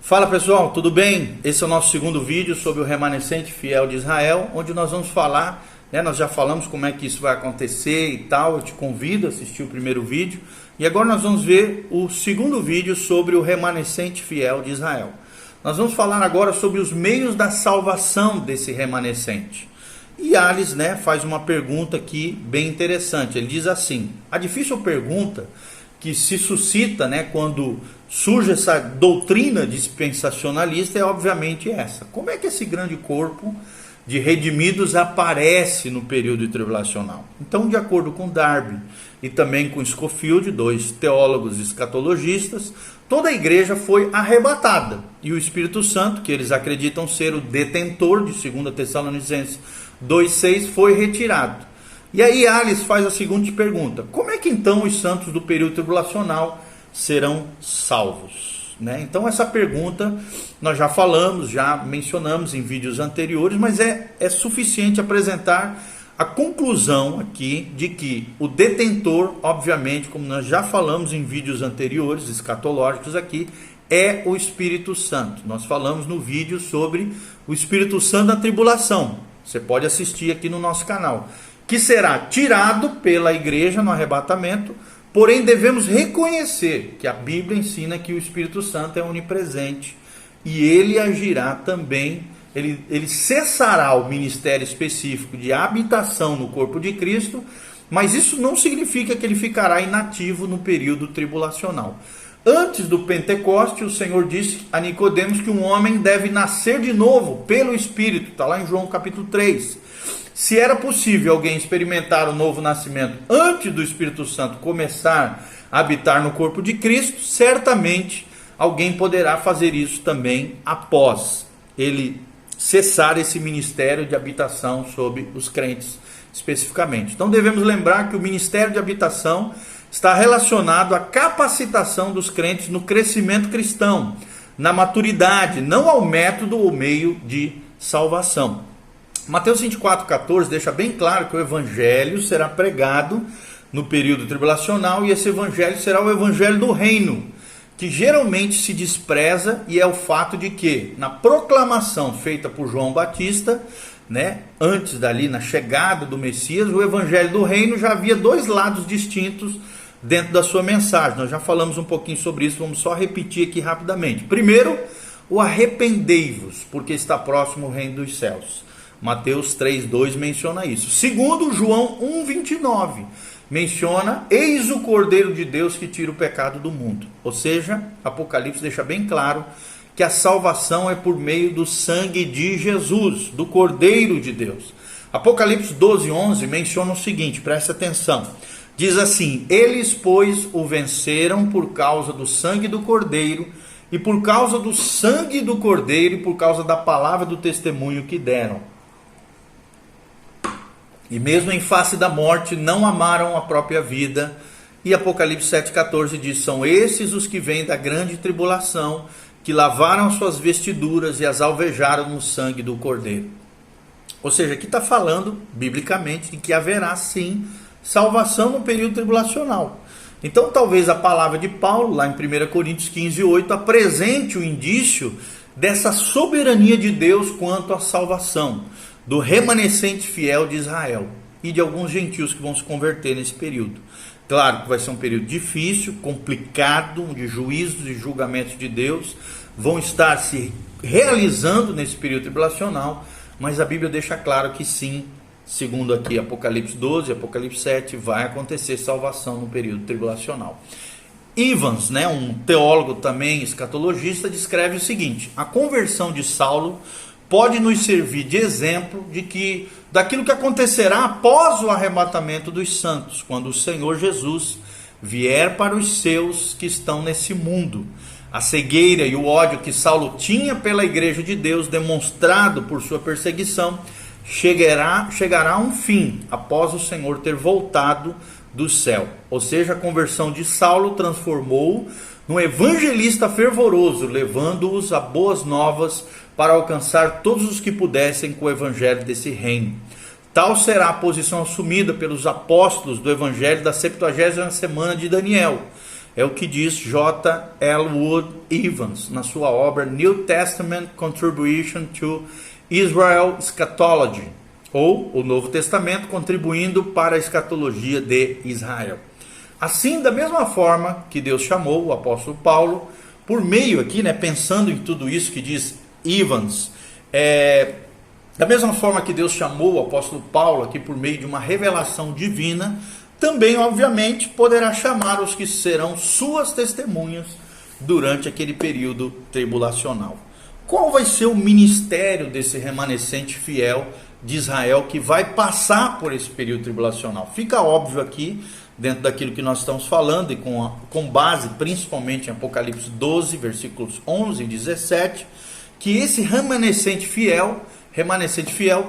Fala pessoal, tudo bem? Esse é o nosso segundo vídeo sobre o remanescente fiel de Israel, onde nós vamos falar, nós já falamos como é que isso vai acontecer e tal, eu te convido a assistir o primeiro vídeo, e agora nós vamos ver o segundo vídeo sobre o remanescente fiel de Israel. Nós vamos falar agora sobre os meios da salvação desse remanescente. E Alice, faz uma pergunta aqui bem interessante, ele diz assim: a difícil pergunta que se suscita, quando surge essa doutrina dispensacionalista é obviamente essa: como é que esse grande corpo de redimidos aparece no período tribulacional? Então, de acordo com Darby e também com Scofield, dois teólogos escatologistas, toda a igreja foi arrebatada e o Espírito Santo, que eles acreditam ser o detentor de 2 Tessalonicenses 2,6, foi retirado. E aí Alice faz a seguinte pergunta: como é que então os santos do período tribulacional serão salvos? Então essa pergunta nós já falamos, já mencionamos em vídeos anteriores, mas é suficiente apresentar a conclusão aqui de que o detentor, obviamente, como nós já falamos em vídeos anteriores, escatológicos aqui, é o Espírito Santo. Nós falamos no vídeo sobre o Espírito Santo da tribulação, você pode assistir aqui no nosso canal, que será tirado pela igreja no arrebatamento. Porém, devemos reconhecer que a Bíblia ensina que o Espírito Santo é onipresente e ele agirá também, ele cessará o ministério específico de habitação no corpo de Cristo, mas isso não significa que ele ficará inativo no período tribulacional. Antes do Pentecoste, o Senhor disse a Nicodemos que um homem deve nascer de novo pelo Espírito, está lá em João capítulo 3. Se era possível alguém experimentar o novo nascimento antes do Espírito Santo começar a habitar no corpo de Cristo, certamente alguém poderá fazer isso também após ele cessar esse ministério de habitação sobre os crentes especificamente. Então devemos lembrar que o ministério de habitação está relacionado à capacitação dos crentes no crescimento cristão, na maturidade, não ao método ou meio de salvação. Mateus 24,14 deixa bem claro que o evangelho será pregado no período tribulacional e esse evangelho será o evangelho do reino, que geralmente se despreza, e é o fato de que na proclamação feita por João Batista, antes dali, na chegada do Messias, o evangelho do reino já havia dois lados distintos dentro da sua mensagem. Nós já falamos um pouquinho sobre isso, vamos só repetir aqui rapidamente. Primeiro, o arrependei-vos, porque está próximo o reino dos céus. Mateus 3,2 menciona isso. Segundo, João 1,29 menciona: eis o Cordeiro de Deus que tira o pecado do mundo. Ou seja, Apocalipse deixa bem claro que a salvação é por meio do sangue de Jesus, do Cordeiro de Deus. Apocalipse 12,11 menciona o seguinte, preste atenção. Diz assim: eles, pois, o venceram por causa do sangue do Cordeiro, e por causa do sangue do Cordeiro, e por causa da palavra do testemunho que deram. E mesmo em face da morte, não amaram a própria vida. E Apocalipse 7,14 diz: são esses os que vêm da grande tribulação, que lavaram suas vestiduras e as alvejaram no sangue do Cordeiro. Ou seja, aqui está falando, biblicamente, de que haverá sim salvação no período tribulacional. Então talvez a palavra de Paulo, lá em 1 Coríntios 15,8, apresente o indício dessa soberania de Deus quanto à salvação do remanescente fiel de Israel e de alguns gentios que vão se converter nesse período. Claro que vai ser um período difícil, complicado, de juízos e julgamentos de Deus vão estar se realizando nesse período tribulacional, mas a Bíblia deixa claro que sim, segundo aqui Apocalipse 12, Apocalipse 7, vai acontecer salvação no período tribulacional. Evans, um teólogo também escatologista, descreve o seguinte: a conversão de Saulo pode nos servir de exemplo daquilo que acontecerá após o arrebatamento dos santos, quando o Senhor Jesus vier para os seus que estão nesse mundo. A cegueira e o ódio que Saulo tinha pela igreja de Deus, demonstrado por sua perseguição, chegará a um fim após o Senhor ter voltado do céu. Ou seja, a conversão de Saulo transformou-o num evangelista fervoroso, levando-os a boas novas para alcançar todos os que pudessem com o evangelho desse reino. Tal será a posição assumida pelos apóstolos do evangelho da 70ª semana de Daniel, É o que diz J. Elwood Evans na sua obra New Testament Contribution to Israel Eschatology, ou o Novo Testamento contribuindo para a escatologia de Israel. Assim, da mesma forma que Deus chamou o apóstolo Paulo, por meio aqui, pensando em tudo isso que diz Evans, da mesma forma que Deus chamou o apóstolo Paulo aqui por meio de uma revelação divina, também, obviamente, poderá chamar os que serão suas testemunhas durante aquele período tribulacional. Qual vai ser o ministério desse remanescente fiel de Israel que vai passar por esse período tribulacional? Fica óbvio aqui, dentro daquilo que nós estamos falando, e com base principalmente em Apocalipse 12, versículos 11 e 17, que esse remanescente fiel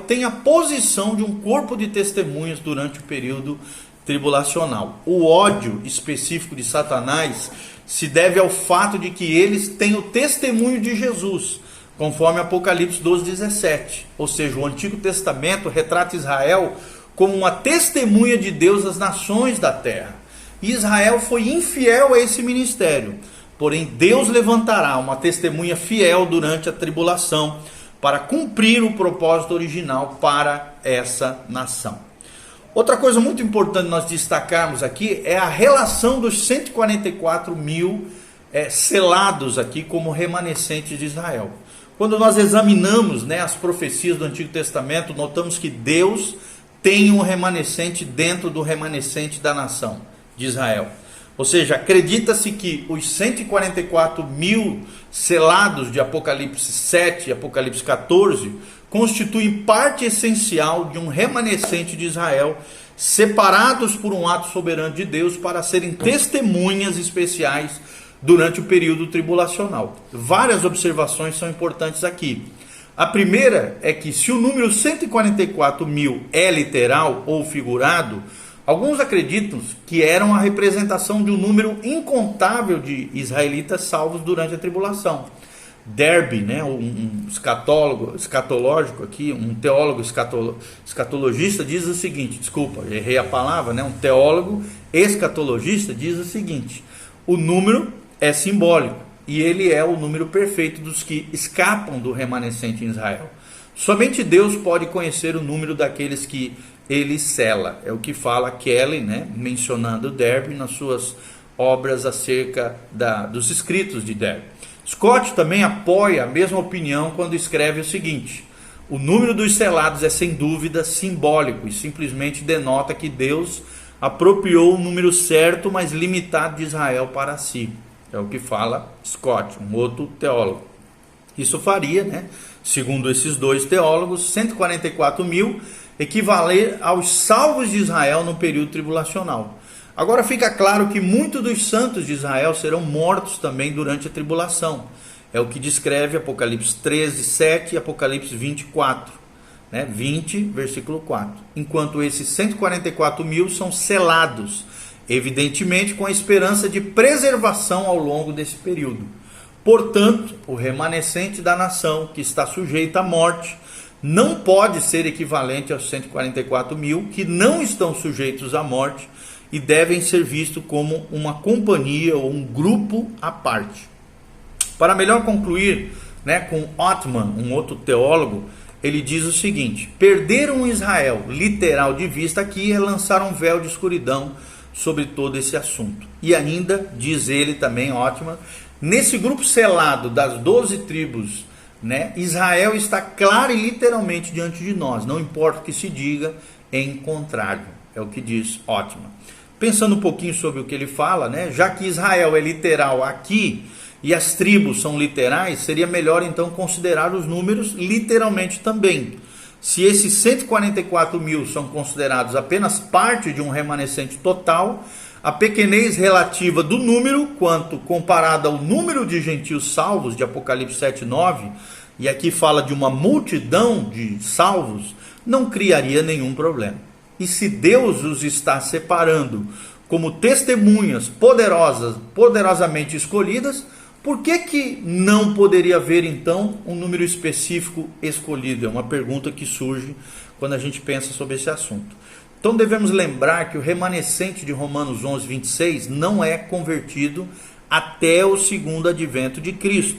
tem a posição de um corpo de testemunhas durante o período tribulacional. O ódio específico de Satanás se deve ao fato de que eles têm o testemunho de Jesus, conforme Apocalipse 12, 17. Ou seja, o Antigo Testamento retrata Israel como uma testemunha de Deus às nações da terra. E Israel foi infiel a esse ministério. Porém, Deus levantará uma testemunha fiel durante a tribulação para cumprir o propósito original para essa nação. Outra coisa muito importante nós destacarmos aqui é a relação dos 144 mil selados aqui como remanescentes de Israel. Quando nós examinamos as profecias do Antigo Testamento, notamos que Deus tem um remanescente dentro do remanescente da nação de Israel. Ou seja, acredita-se que os 144 mil selados de Apocalipse 7 e Apocalipse 14 constituem parte essencial de um remanescente de Israel, separados por um ato soberano de Deus para serem testemunhas especiais durante o período tribulacional. Várias observações são importantes aqui. A primeira é que se o número 144 mil é literal ou figurado, alguns acreditam que eram a representação de um número incontável de israelitas salvos durante a tribulação. Derby, um escatológico aqui, um teólogo escatologista diz o seguinte, errei a palavra, um teólogo escatologista diz o seguinte: o número é simbólico e ele é o número perfeito dos que escapam do remanescente em Israel. Somente Deus pode conhecer o número daqueles que ele sela. É o que fala Kelly, mencionando Derby nas suas obras acerca dos escritos de Derby. Scott também apoia a mesma opinião quando escreve o seguinte: o número dos selados é sem dúvida simbólico e simplesmente denota que Deus apropriou o número certo, mas limitado de Israel para si. É o que fala Scott, um outro teólogo. Isso faria, segundo esses dois teólogos, 144 mil equivaler aos salvos de Israel no período tribulacional. Agora fica claro que muitos dos santos de Israel serão mortos também durante a tribulação. É o que descreve Apocalipse 13, 7 e Apocalipse 24, 20, versículo 4. Enquanto esses 144 mil são selados, evidentemente com a esperança de preservação ao longo desse período. Portanto, o remanescente da nação que está sujeita à morte não pode ser equivalente aos 144 mil que não estão sujeitos à morte e devem ser vistos como uma companhia ou um grupo à parte. Para melhor concluir, com Othman, um outro teólogo, ele diz o seguinte: perder um Israel literal de vista aqui é lançar um véu de escuridão sobre todo esse assunto. E ainda, diz ele também, Othman, nesse grupo selado das 12 tribos, Israel está claro e literalmente diante de nós, não importa o que se diga em contrário, é o que diz Othman. Pensando um pouquinho sobre o que ele fala, já que Israel é literal aqui e as tribos são literais, seria melhor então considerar os números literalmente também. Se esses 144 mil são considerados apenas parte de um remanescente total, a pequenez relativa do número, quanto comparada ao número de gentios salvos de Apocalipse 7, 9, e aqui fala de uma multidão de salvos, não criaria nenhum problema. E se Deus os está separando como testemunhas poderosamente escolhidas, por que não poderia haver então um número específico escolhido? É uma pergunta que surge quando a gente pensa sobre esse assunto. Então devemos lembrar que o remanescente de Romanos 11, 26 não é convertido até o segundo advento de Cristo.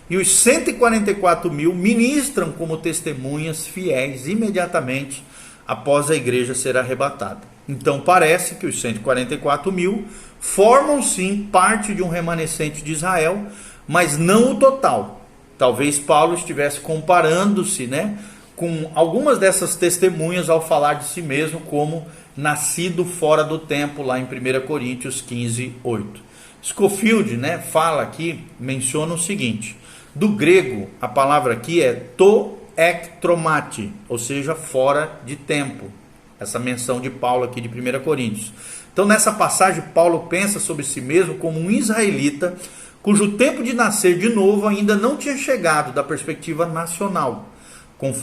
E os 144 mil ministram como testemunhas fiéis imediatamente após a igreja ser arrebatada. Então parece que os 144 mil formam sim parte de um remanescente de Israel, mas não o total. Talvez Paulo estivesse comparando-se, com algumas dessas testemunhas ao falar de si mesmo como nascido fora do tempo, lá em 1 Coríntios 15, 8. Scofield, fala aqui, menciona o seguinte: do grego, a palavra aqui é to ektromati, ou seja, fora de tempo. Essa menção de Paulo aqui de 1 Coríntios. Então nessa passagem Paulo pensa sobre si mesmo como um israelita cujo tempo de nascer de novo ainda não tinha chegado da perspectiva nacional.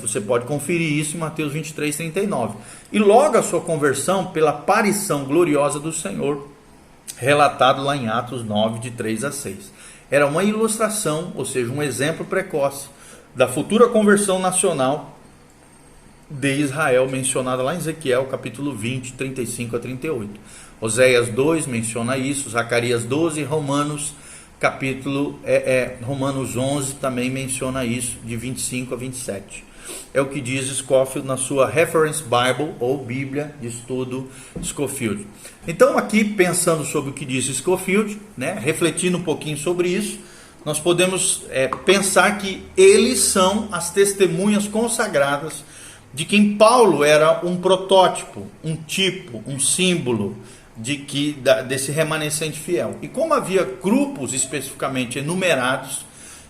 Você pode conferir isso em Mateus 23, 39. E logo a sua conversão pela aparição gloriosa do Senhor, relatado lá em Atos 9, de 3 a 6. Era uma ilustração, ou seja, um exemplo precoce da futura conversão nacional de Israel, mencionada lá em Ezequiel, capítulo 20, 35 a 38. Oséias 2 menciona isso, Zacarias 12, Romanos 11 também menciona isso, de 25 a 27. É o que diz Scofield na sua Reference Bible, ou Bíblia de Estudo Scofield. Então aqui, pensando sobre o que diz Scofield, refletindo um pouquinho sobre isso, nós podemos pensar que eles são as testemunhas consagradas de quem Paulo era um protótipo, um tipo, um símbolo desse remanescente fiel. E como havia grupos especificamente enumerados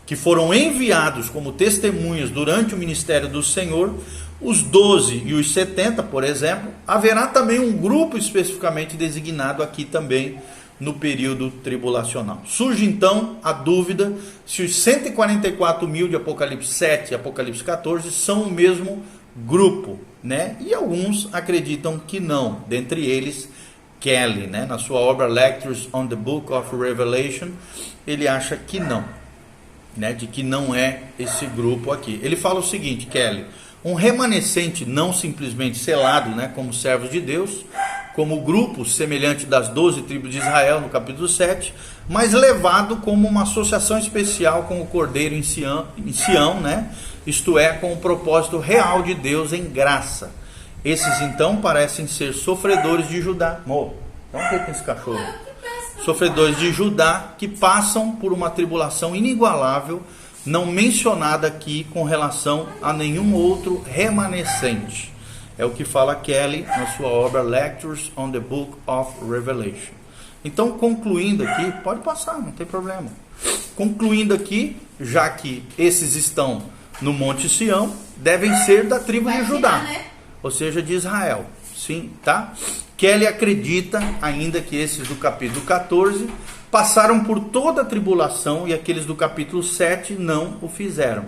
que foram enviados como testemunhas durante o ministério do Senhor, os 12 e os 70, por exemplo, haverá também um grupo especificamente designado aqui também no período tribulacional. Surge então a dúvida se os 144 mil de Apocalipse 7 e Apocalipse 14 são o mesmo grupo, E alguns acreditam que não, dentre eles Kelly, na sua obra Lectures on the Book of Revelation, ele acha que não, de que não é esse grupo aqui. Ele fala o seguinte, Kelly: um remanescente não simplesmente selado, como servos de Deus, como grupo semelhante das 12 tribos de Israel no capítulo 7, mas levado como uma associação especial com o Cordeiro em Sião, isto é, com o propósito real de Deus em graça. Esses então parecem ser sofredores de Judá. Dá um pouco nesse cachorro. Sofredores de Judá que passam por uma tribulação inigualável, não mencionada aqui com relação a nenhum outro remanescente. É o que fala Kelly na sua obra Lectures on the Book of Revelation. Então, concluindo aqui, pode passar, não tem problema. Concluindo aqui, já que esses estão no Monte Sião, devem ser da tribo de Judá, ou seja, de Israel. Sim, tá? Kelly acredita ainda que esses do capítulo 14 passaram por toda a tribulação e aqueles do capítulo 7 não o fizeram.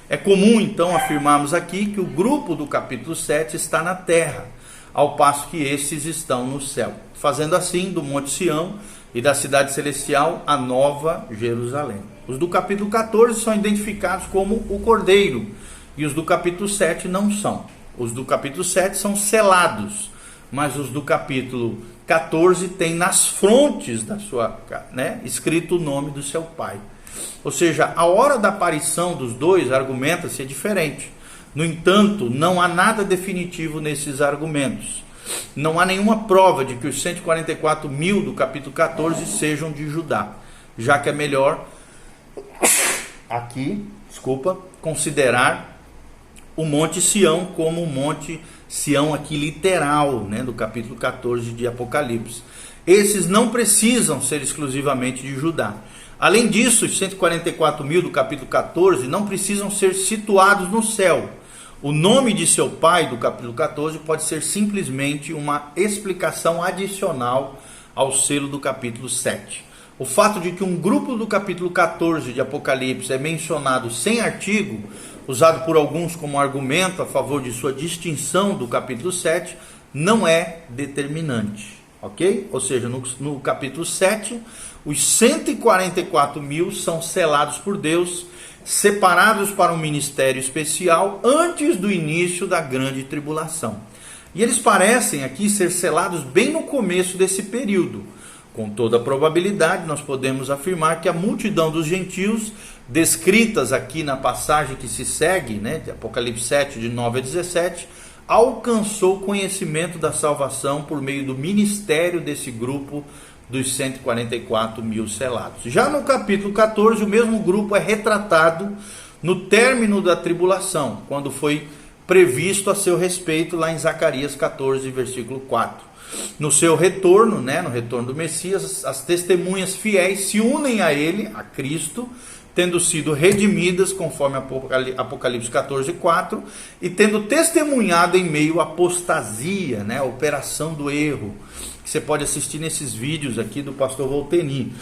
É comum então afirmarmos aqui que o grupo do capítulo 7 está na terra, ao passo que esses estão no céu, fazendo assim do Monte Sião e da cidade celestial a Nova Jerusalém. Os do capítulo 14 são identificados como o Cordeiro e os do capítulo 7 não são. Os do capítulo 7 são selados, mas os do capítulo 14 têm nas frontes da sua, escrito o nome do seu pai. Ou seja, a hora da aparição dos dois argumenta-se é diferente. No entanto, não há nada definitivo nesses argumentos. Não há nenhuma prova de que os 144 mil do capítulo 14 sejam de Judá, já que é melhor considerar o Monte Sião como o Monte Sião aqui literal, do capítulo 14 de Apocalipse. Esses não precisam ser exclusivamente de Judá. Além disso, os 144 mil do capítulo 14 não precisam ser situados no céu. O nome de seu pai do capítulo 14 pode ser simplesmente uma explicação adicional ao selo do capítulo 7. O fato de que um grupo do capítulo 14 de Apocalipse é mencionado sem artigo, usado por alguns como argumento a favor de sua distinção do capítulo 7, não é determinante, ok? Ou seja, no capítulo 7, os 144 mil são selados por Deus, separados para um ministério especial antes do início da grande tribulação. E eles parecem aqui ser selados bem no começo desse período. Com toda a probabilidade, nós podemos afirmar que a multidão dos gentios, descritas aqui na passagem que se segue, né, de Apocalipse 7, de 9 a 17, alcançou conhecimento da salvação por meio do ministério desse grupo dos 144 mil selados. Já no capítulo 14, o mesmo grupo é retratado no término da tribulação, quando foi previsto a seu respeito lá em Zacarias 14, versículo 4. No seu retorno, né, no retorno do Messias, as testemunhas fiéis se unem a ele, a Cristo, tendo sido redimidas, conforme Apocalipse 14, 4, e tendo testemunhado em meio à apostasia, né, a operação do erro, que você pode assistir nesses vídeos aqui do pastor Volteni.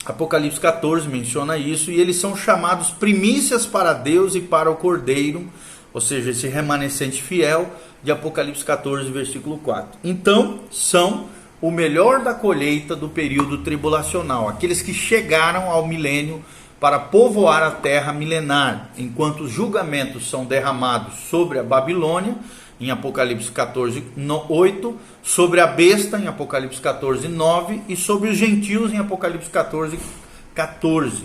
Apocalipse 14 menciona isso, e eles são chamados primícias para Deus e para o Cordeiro, ou seja, esse remanescente fiel, de Apocalipse 14, versículo 4. Então, são o melhor da colheita do período tribulacional, aqueles que chegaram ao milênio para povoar a terra milenar, enquanto os julgamentos são derramados sobre a Babilônia, em Apocalipse 14, 8, sobre a besta, em Apocalipse 14, 9, e sobre os gentios, em Apocalipse 14, 14,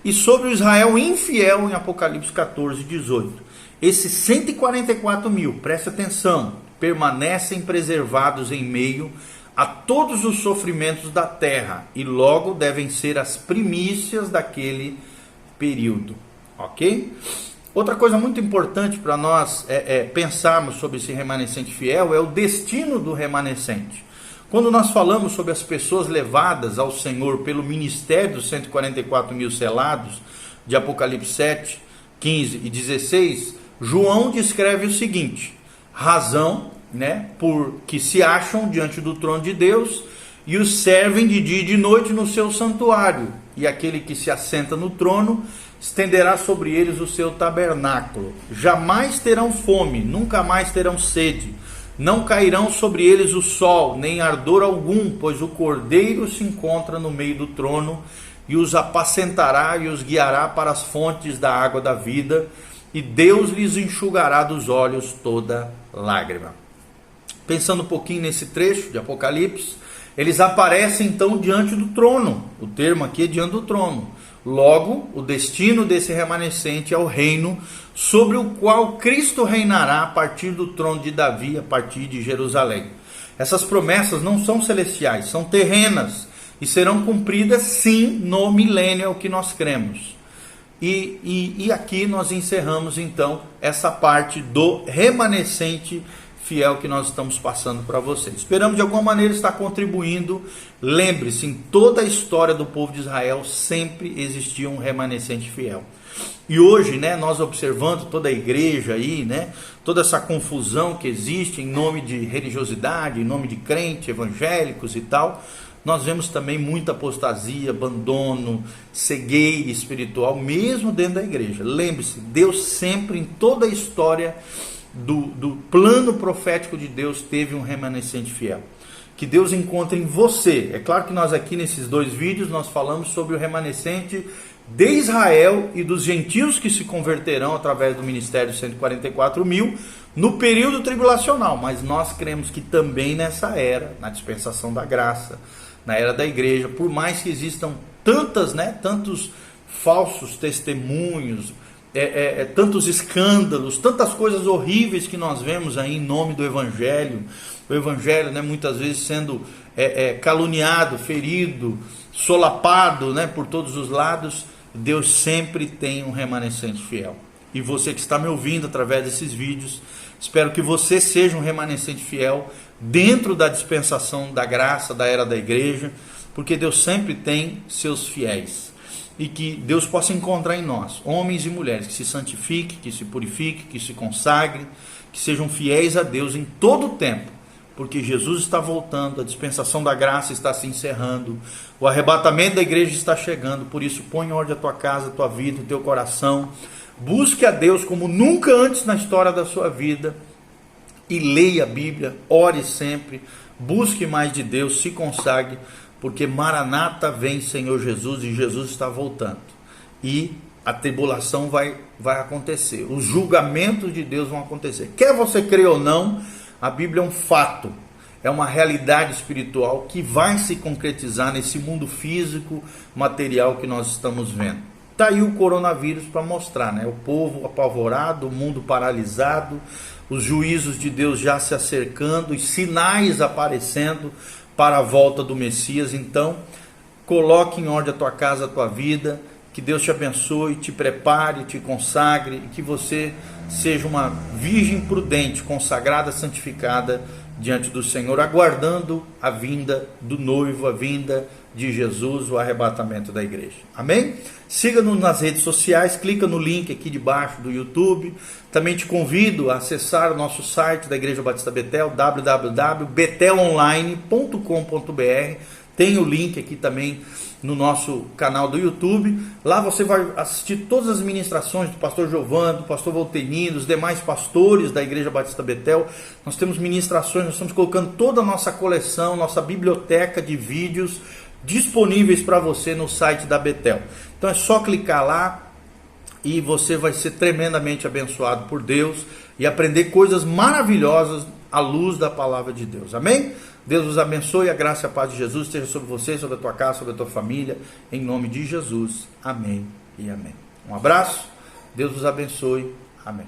e sobre o Israel infiel, em Apocalipse 14, 18. Esses 144 mil, preste atenção, permanecem preservados em meio a todos os sofrimentos da terra e logo devem ser as primícias daquele período, ok? Outra coisa muito importante para nós pensarmos sobre esse remanescente fiel é o destino do remanescente. Quando nós falamos sobre as pessoas levadas ao Senhor pelo ministério dos 144 mil selados, de Apocalipse 7, 15 e 16, João descreve o seguinte: razão, né, por que se acham diante do trono de Deus e os servem de dia e de noite no seu santuário, e aquele que se assenta no trono estenderá sobre eles o seu tabernáculo. Jamais terão fome, nunca mais terão sede, não cairão sobre eles o sol, nem ardor algum, pois o Cordeiro se encontra no meio do trono e os apacentará e os guiará para as fontes da água da vida, e Deus lhes enxugará dos olhos toda lágrima. Pensando um pouquinho nesse trecho de Apocalipse, eles aparecem então diante do trono. O termo aqui é diante do trono. Logo, o destino desse remanescente é o reino sobre o qual Cristo reinará a partir do trono de Davi, a partir de Jerusalém. Essas promessas não são celestiais, são terrenas e serão cumpridas sim no milênio, é o que nós cremos. E aqui nós encerramos então essa parte do remanescente fiel que nós estamos passando para vocês. Esperamos de alguma maneira estar contribuindo. Lembre-se, em toda a história do povo de Israel sempre existia um remanescente fiel. E hoje, né, nós observando toda a igreja aí, né, toda essa confusão que existe em nome de religiosidade, em nome de crente, evangélicos e tal, nós vemos também muita apostasia, abandono, cegueira espiritual, mesmo dentro da igreja. Lembre-se, Deus sempre, em toda a história do plano profético de Deus, teve um remanescente fiel. Que Deus encontre em você. É claro que nós aqui nesses dois vídeos nós falamos sobre o remanescente de Israel e dos gentios que se converterão através do ministério de 144 mil no período tribulacional, mas nós cremos que também nessa era, na dispensação da graça, na era da igreja, por mais que existam tantos falsos testemunhos, tantos escândalos, tantas coisas horríveis que nós vemos aí em nome do Evangelho, o Evangelho, né, muitas vezes sendo caluniado, ferido, solapado, né, por todos os lados, Deus sempre tem um remanescente fiel. E você que está me ouvindo através desses vídeos, espero que você seja um remanescente fiel dentro da dispensação da graça, da era da igreja, porque Deus sempre tem seus fiéis. E que Deus possa encontrar em nós, homens e mulheres, que se santifiquem, que se purifiquem, que se consagrem, que sejam fiéis a Deus em todo o tempo, porque Jesus está voltando, a dispensação da graça está se encerrando, o arrebatamento da igreja está chegando. Por isso, põe em ordem a tua casa, a tua vida, o teu coração, busque a Deus como nunca antes na história da sua vida, e leia a Bíblia, ore sempre, busque mais de Deus, se consagre, porque Maranata vem, Senhor Jesus, e Jesus está voltando. E a tribulação vai acontecer. Os julgamentos de Deus vão acontecer. Quer você crer ou não, A Bíblia é um fato, é uma realidade espiritual que vai se concretizar nesse mundo físico, material que nós estamos vendo. Está aí o coronavírus para mostrar, né? O povo apavorado, o mundo paralisado, os juízos de Deus já se acercando, os sinais aparecendo para a volta do Messias. Então, coloque em ordem a tua casa, a tua vida, que Deus te abençoe, te prepare, te consagre, e que você seja uma virgem prudente, consagrada, santificada diante do Senhor, aguardando a vinda do noivo, a vinda de Jesus, o arrebatamento da igreja. Amém? Siga-nos nas redes sociais, clica no link aqui debaixo do YouTube. Também te convido a acessar o nosso site da Igreja Batista Betel, www.betelonline.com.br. Tem o link aqui também no nosso canal do YouTube. Lá você vai assistir todas as ministrações do pastor Giovanni, do pastor Volteinino, dos demais pastores da Igreja Batista Betel. Nós temos ministrações, nós estamos colocando toda a nossa coleção, nossa biblioteca de vídeos disponíveis para você no site da Betel. Então é só clicar lá e você vai ser tremendamente abençoado por Deus e aprender coisas maravilhosas à luz da palavra de Deus. Amém? Deus os abençoe, a graça e a paz de Jesus esteja sobre você, sobre a tua casa, sobre a tua família, em nome de Jesus. Amém e amém. Um abraço, Deus os abençoe. Amém.